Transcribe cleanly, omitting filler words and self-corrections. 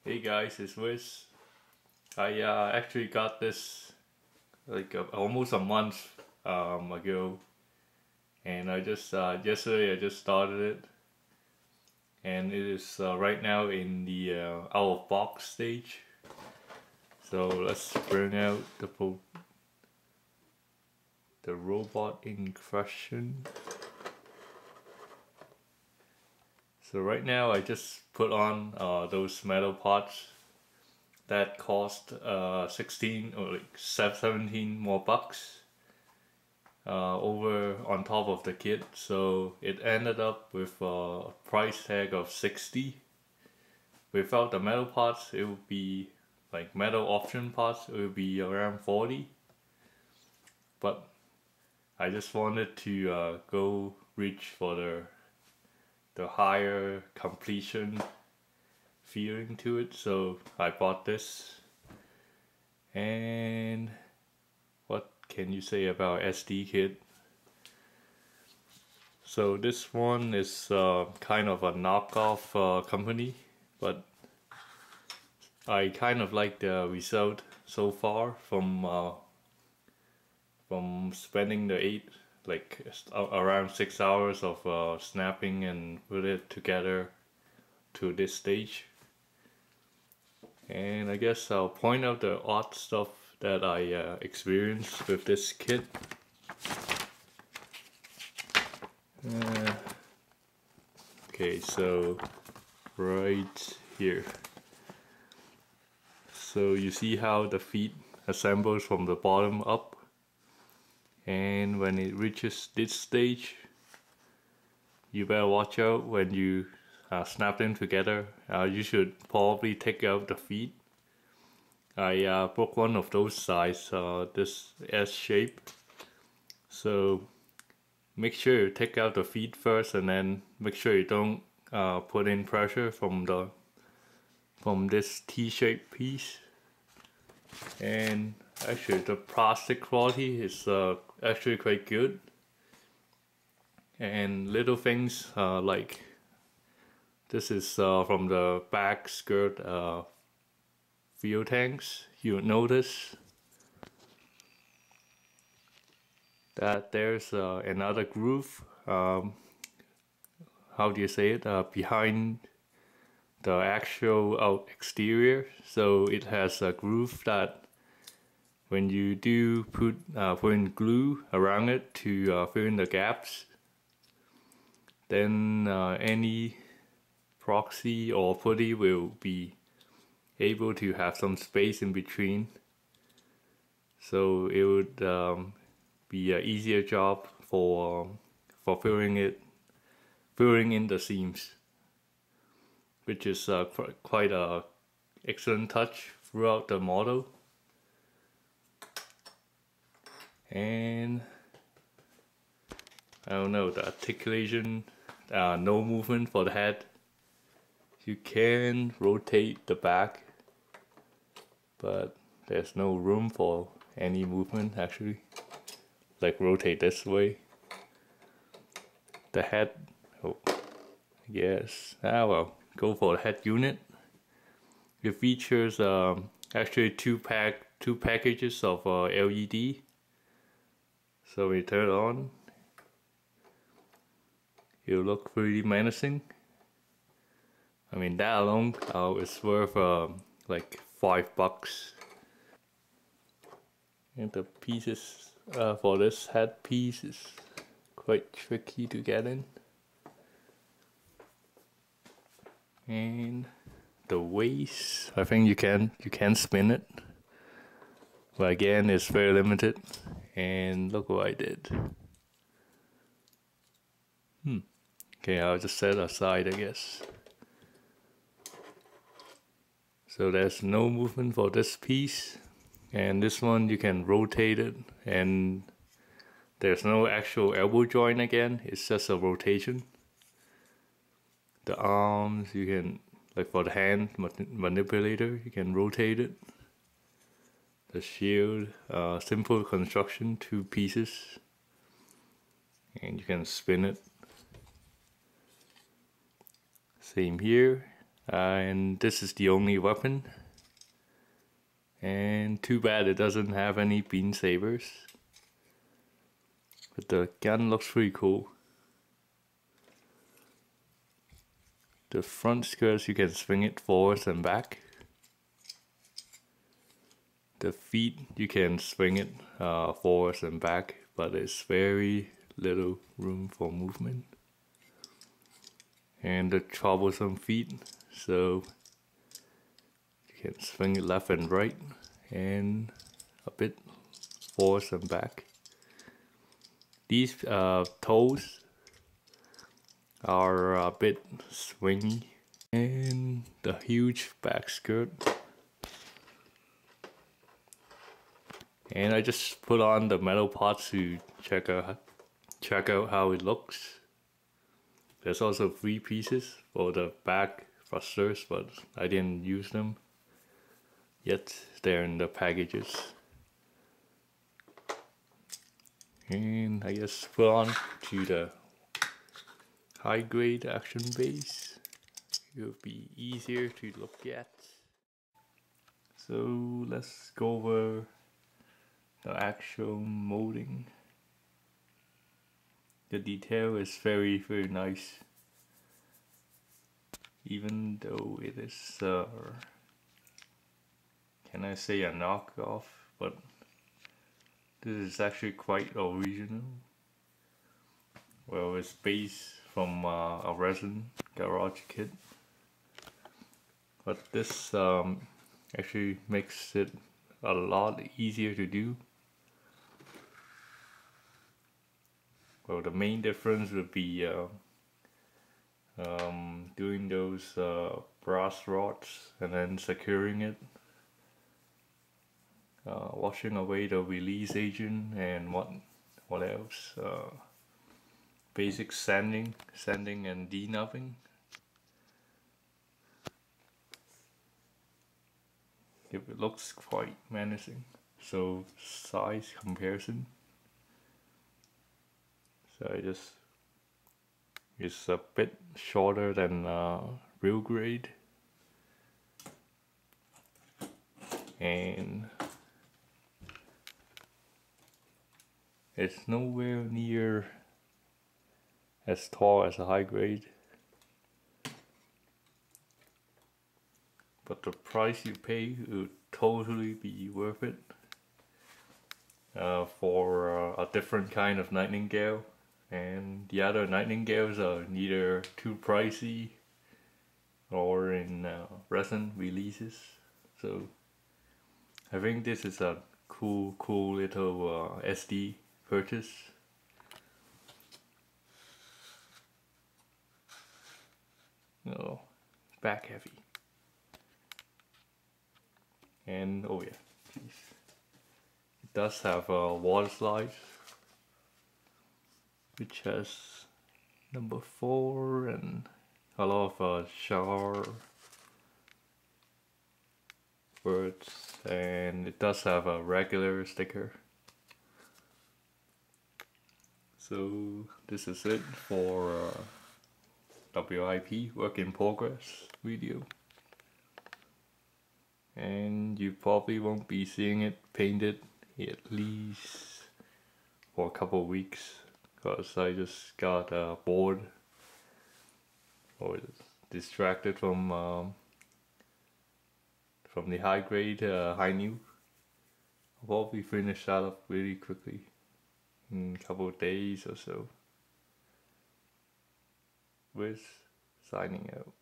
Hey guys, it's Wiz. I actually got this like almost a month ago, and I just yesterday I just started it, and it is right now in the out of box stage. So let's bring out the robot in question. So right now I just put on those metal parts that cost 16 or like 17 more bucks over on top of the kit, so it ended up with a price tag of 60. Without the metal parts it would be like metal option parts, it would be around 40, but I just wanted to go reach for the higher completion feeling to it, so I bought this. And what can you say about SD kit? So this one is kind of a knockoff company, but I kind of like the result so far from spending the around 6 hours of snapping and put it together to this stage. And I guess I'll point out the odd stuff that I experienced with this kit. Okay, so right here. So you see how the feet assembles from the bottom up, and when it reaches this stage, you better watch out when you snap them together. You should probably take out the feet. I broke one of those sides, this S shape. So make sure you take out the feet first, and then make sure you don't put in pressure from this T-shaped piece. And actually the plastic quality is actually quite good. And little things like this is from the back skirt fuel tanks. You notice that there's another groove, how do you say it, behind the actual exterior. So it has a groove that when you do put in glue around it to fill in the gaps, then any proxy or putty will be able to have some space in between, so it would be an easier job for filling in the seams, which is quite a excellent touch throughout the model. And I don't know, the articulation, no movement for the head. You can rotate the back, but there's no room for any movement actually. Like rotate this way. The head, oh yes, well, go for the head unit. It features actually two packages of LED. So we turn it on, it'll look pretty menacing. I mean, that alone is worth like $5. And the pieces for this head piece is quite tricky to get in. And the waist, I think you can spin it, but again it's very limited. And look what I did. Okay, I'll just set it aside, I guess. So there's no movement for this piece, and this one you can rotate it, and there's no actual elbow joint again, it's just a rotation. The arms, you can, like for the hand manipulator, you can rotate it. The shield, simple construction, 2 pieces, and you can spin it. Same here, And this is the only weapon. And too bad it doesn't have any beam sabers. But the gun looks pretty cool. The front skirts, you can swing it forwards and back. The feet, you can swing it forwards and back, but it's very little room for movement. And the troublesome feet, so you can swing it left and right, and a bit forwards and back. These toes are a bit swingy, and the huge back skirt. And I just put on the metal parts to check out how it looks. There's also 3 pieces for the back thrusters, but I didn't use them yet. They're in the packages. And I guess put on to the high grade action base. It'll be easier to look at. So let's go over the actual molding. The detail is very nice, even though it is can I say a knockoff, but this is actually quite original. Well, it's based from a resin garage kit, but this actually makes it a lot easier to do. Well, the main difference would be doing those brass rods and then securing it, washing away the release agent, and what else? Basic sanding and denubbing. It looks quite menacing. So size comparison. So it's a bit shorter than real grade, and it's nowhere near as tall as a high grade. But the price you pay would totally be worth it for a different kind of Nightingale. And the other Nightingales are neither too pricey or in resin releases. So I think this is a cool little SD purchase. Oh, back heavy. And oh yeah, geez. It does have a water slide, which has number 4 and a lot of shower words, and it does have a regular sticker. So this is it for WIP, work in progress video. And you probably won't be seeing it painted at least for a couple of weeks, because I just got bored or distracted from the high grade high new. I'll probably finish that up really quickly in a couple of days or so. With signing out.